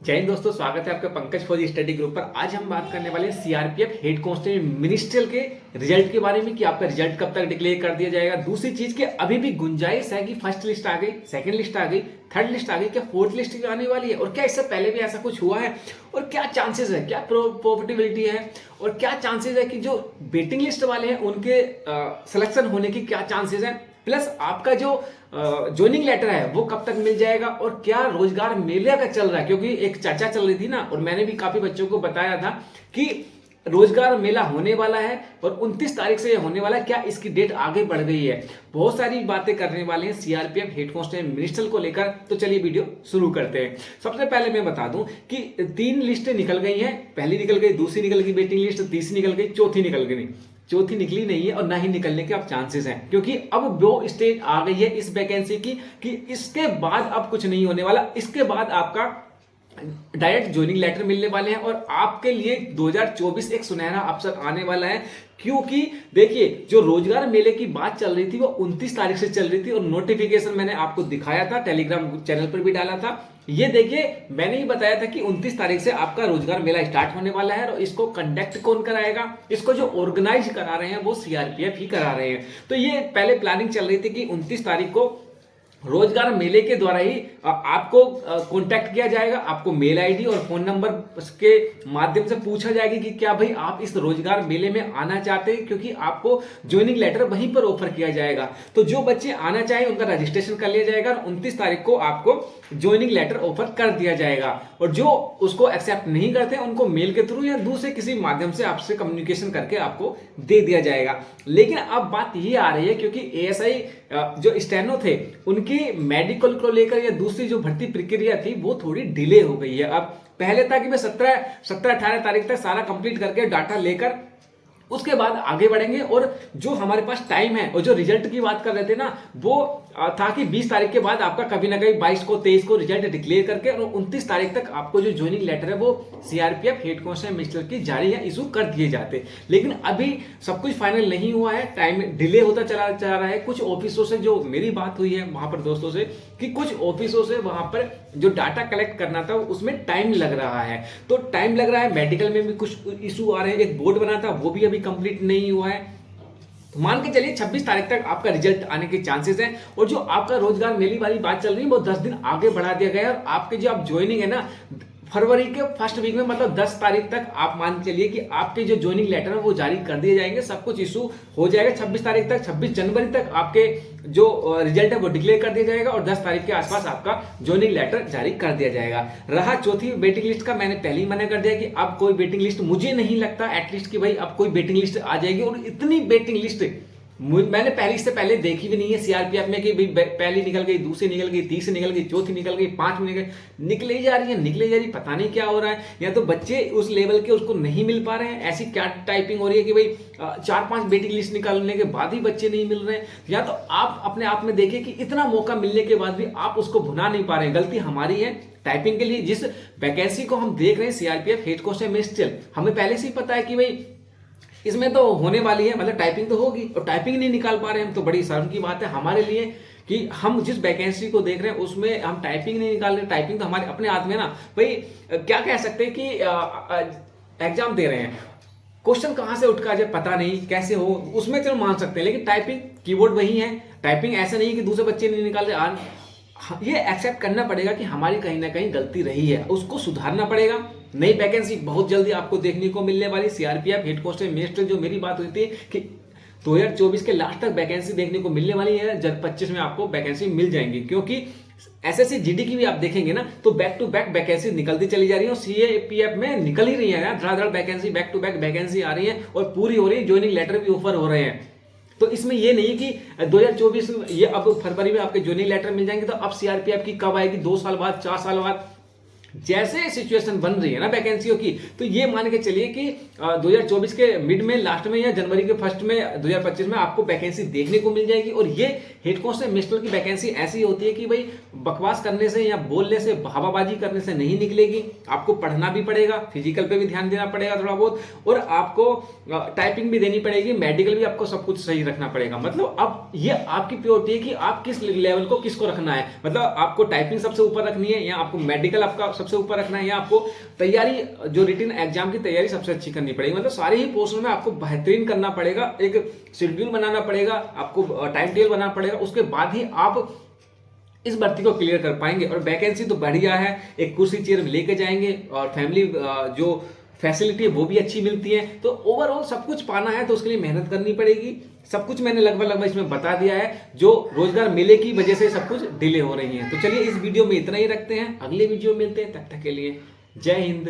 जय हिंद दोस्तों, स्वागत है आपका पंकज फौजी स्टडी ग्रुप पर। आज हम बात करने वाले हैं सीआरपीएफ हेड कांस्टेबल मिनिस्ट्रियल के रिजल्ट के बारे में कि आपका रिजल्ट कब तक डिक्लेयर कर दिया जाएगा। दूसरी चीज के अभी भी गुंजाइश है कि फर्स्ट लिस्ट आ गई, सेकंड लिस्ट आ गई, थर्ड लिस्ट आ गई, क्या फोर्थ लिस्ट भी आने वाली है और क्या इससे पहले भी ऐसा कुछ हुआ है और क्या चांसेस है, क्या प्रोबेबिलिटी है और क्या चांसेस है कि जो वेटिंग लिस्ट वाले हैं उनके सिलेक्शन होने की क्या चांसेस है, प्लस आपका जो ज्वाइनिंग लेटर है वो कब तक मिल जाएगा और क्या रोजगार मेले का चल रहा है। क्योंकि एक चर्चा चल रही थी ना, और मैंने भी काफी बच्चों को बताया था कि रोजगार मेला होने वाला है और 29 तारीख से होने वाला है, क्या इसकी डेट आगे बढ़ गई है। बहुत सारी बातें करने वाले हैं सीआरपीएफ हेड कांस्टेबल मिनिस्ट्रियल को लेकर। तो चलिए वीडियो शुरू करते हैं। सबसे पहले मैं बता दूं कि 3 लिस्टें निकल गई हैं। पहली निकल गई, दूसरी निकल गई वेटिंग लिस्ट, तीसरी निकल गई, चौथी निकल गई। चौथी निकली नहीं है और ना ही निकलने के अब चांसेस हैं, क्योंकि अब वो स्टेज आ गई है इस वैकेंसी की कि इसके बाद अब कुछ नहीं होने वाला। इसके बाद आपका डायरेक्ट ज्वाइनिंग लेटर मिलने वाले हैं और आपके लिए 2024 एक सुनहरा अवसर आने वाला है। क्योंकि देखिए, जो रोजगार मेले की बात चल रही थी वो 29 तारीख से चल रही थी और नोटिफिकेशन मैंने आपको दिखाया था, टेलीग्राम चैनल पर भी डाला था। ये देखिए, मैंने ही बताया था कि 29 तारीख से आपका रोजगार मेला स्टार्ट होने वाला है और इसको कंडक्ट कौन कराएगा, इसको जो ऑर्गेनाइज करा रहे हैं वो सीआरपीएफ ही करा रहे हैं। तो ये पहले प्लानिंग चल रही थी कि 29 तारीख को रोजगार मेले के द्वारा ही आपको कांटेक्ट किया जाएगा, आपको मेल आईडी और फोन नंबर के माध्यम से पूछा जाएगा कि क्या भाई आप इस रोजगार मेले में आना चाहते हैं, क्योंकि आपको ज्वाइनिंग लेटर वहीं पर ऑफर किया जाएगा। तो जो बच्चे आना चाहे उनका रजिस्ट्रेशन कर लिया जाएगा और 29 तारीख को आपको ज्वाइनिंग लेटर ऑफर कर दिया जाएगा। और जो उसको एक्सेप्ट नहीं करते उनको मेल के थ्रू या दूसरे किसी माध्यम से आपसे कम्युनिकेशन करके आपको दे दिया जाएगा। लेकिन अब बात ये आ रही है, क्योंकि एएसआई जो स्टेनो थे उनकी मेडिकल को लेकर या दूसरी जो भर्ती प्रक्रिया थी वो थोड़ी डिले हो गई है। अब पहले था कि मैं 17-18 तारीख तक सारा कंप्लीट करके डाटा लेकर उसके बाद आगे बढ़ेंगे, और जो हमारे पास टाइम है और जो रिजल्ट की बात कर रहे थे ना, वो था कि 20 तारीख के बाद आपका कभी ना कभी 22 को 23 को रिजल्ट डिक्लेयर करके और 29 तारीख तक आपको जो ज्वाइनिंग लेटर है वो सीआरपीएफ हेड कांस्टेबल मिनिस्ट्रियल की जारी या इशू कर दिए जाते। लेकिन अभी सब कुछ फाइनल नहीं हुआ है, टाइम डिले होता चला जा रहा है। कुछ ऑफिसों से जो मेरी बात हुई है वहां पर दोस्तों से, कि कुछ ऑफिसों से वहां पर जो डाटा कलेक्ट करना था उसमें टाइम लग रहा है। तो टाइम लग रहा है, मेडिकल में भी कुछ इशू आ रहे हैं। एक बोर्ड बना था वो भी अभी कंप्लीट नहीं हुआ है। तो मान के चलिए 26 तारीख तक आपका रिजल्ट आने के चांसेस हैं। और जो आपका रोजगार मेले वाली बात चल रही है वो 10 दिन आगे बढ़ा दिया गया है। और आपके जो आप ज्वाइनिंग है ना, फरवरी के फर्स्ट वीक में, मतलब 10 तारीख तक आप मान चलिए कि आपके जो ज्वाइनिंग लेटर है वो जारी कर दिए जाएंगे, सब कुछ इशू हो जाएगा 26 तारीख तक। 26 जनवरी तक आपके जो रिजल्ट है वो डिक्लेयर कर दिया जाएगा और 10 तारीख के आसपास आपका ज्वाइनिंग लेटर जारी कर दिया जाएगा। रहा चौथी वेटिंग लिस्ट का, मैंने पहले ही मना कर दिया कि अब कोई वेटिंग लिस्ट मुझे नहीं लगता एटलीस्ट कि भाई अब कोई वेटिंग लिस्ट आ जाएगी। और इतनी वेटिंग लिस्ट मैंने पहले इससे पहले देखी भी नहीं है सीआरपीएफ में कि पहली निकल गई, दूसरी निकल गई, तीसरी निकल गई, चौथी निकल गई, पांचवी निकले जा रही है, निकले जा रही, पता नहीं क्या हो रहा है। या तो बच्चे उस लेवल के उसको नहीं मिल पा रहे हैं, ऐसी क्या टाइपिंग हो रही है कि भाई 4-5 वेटिंग लिस्ट निकालने के बाद ही बच्चे नहीं मिल रहे हैं। या तो आप अपने आप में देखिए कि इतना मौका मिलने के बाद भी आप उसको भुना नहीं पा रहे हैं। गलती हमारी है टाइपिंग के लिए। जिस वैकेंसी को हम देख रहे हैं सीआरपीएफ हेड कांस्टेबल मिनिस्ट्रियल, हमें पहले से ही पता है कि भाई इसमें तो होने वाली है, मतलब टाइपिंग तो होगी और टाइपिंग नहीं निकाल पा रहे हैं हम, तो बड़ी शर्म की बात है हमारे लिए कि हम जिस वैकेंसी को देख रहे हैं उसमें हम टाइपिंग नहीं निकाल रहे। टाइपिंग तो हमारे अपने हाथ में ना भाई, क्या कह सकते हैं कि एग्जाम दे रहे हैं, क्वेश्चन कहां से उठ कर आ जाए पता नहीं कैसे हो, उसमें चलो मान सकते हैं। लेकिन टाइपिंग कीबोर्ड वही है, टाइपिंग ऐसा नहीं कि दूसरे बच्चे नहीं निकाल रहे। ये एक्सेप्ट करना पड़ेगा कि हमारी कहीं ना कहीं गलती रही है, उसको सुधारना पड़ेगा। नई वैकेंसी बहुत जल्दी आपको देखने को मिलने वाली। सीआरपीएफ हेड कांस्टेबल मिनिस्ट्रियल, जो मेरी बात हुई थी कि 2024 के लास्ट तक वैकेंसी देखने को मिलने वाली है, जब 25 में आपको वैकेंसी मिल जाएंगी। क्योंकि एसएससी जीडी की भी आप देखेंगे ना तो बैक टू बैक वैकेंसी निकलती चली जा रही है और सीएपीएफ में निकल ही रही है, धड़ाधड़ vacancy back to back vacancy आ रही है और पूरी हो रही है, ज्वाइनिंग लेटर भी ऑफर हो रहे हैं। तो इसमें ये नहीं कि 2024 ये अब फरवरी में आपके ज्वाइनिंग लेटर मिल जाएंगे तो अब सीआरपीएफ की कब आएगी, 2 साल बाद, 4 साल बाद। जैसे सिचुएशन बन रही है ना वैकेंसियों की, तो ये मान के चलिए कि 2024 के मिड में, लास्ट में या जनवरी के फर्स्ट में 2025 में आपको वैकेंसी देखने को मिल जाएगी। और ये हेड कांस्टेबल मिनिस्ट्रियल की वैकेंसी ऐसी होती है कि भाई बकवास करने से या बोलने से, हवाबाजी करने से नहीं निकलेगी। आपको पढ़ना भी पड़ेगा, फिजिकल पे भी ध्यान देना पड़ेगा थोड़ा बहुत, और आपको टाइपिंग भी देनी पड़ेगी, मेडिकल भी आपको सब कुछ सही रखना पड़ेगा। मतलब अब ये आपकी प्योरिटी है कि आप किस लेवल को किसको रखना है। मतलब आपको टाइपिंग सबसे ऊपर रखनी है या आपको मेडिकल आपका सबसे ऊपर रखना है, या आपको तैयारी जो रिटन एग्जाम की तैयारी सबसे अच्छी करनी पड़ेगी। मतलब सारे ही पोर्शन में आपको बेहतरीन करना पड़ेगा, एक शेड्यूल बनाना पड़ेगा, आपको टाइम टेबल बनाना पड़ेगा, उसके बाद ही आप इस भर्ती को क्लियर कर पाएंगे। और वैकेंसी तो बढ़िया है, एक कुर्सी चेयर लेके जाएंगे और फैमिली जो फैसिलिटी है वो भी अच्छी मिलती है। तो ओवरऑल सब कुछ पाना है तो उसके लिए मेहनत करनी पड़ेगी। सब कुछ मैंने लगभग इसमें बता दिया है, जो रोजगार मेले की वजह से सब कुछ डिले हो रही है। तो चलिए इस वीडियो में इतना ही रखते हैं, अगले वीडियो में मिलते हैं, तब तक के लिए जय हिंद।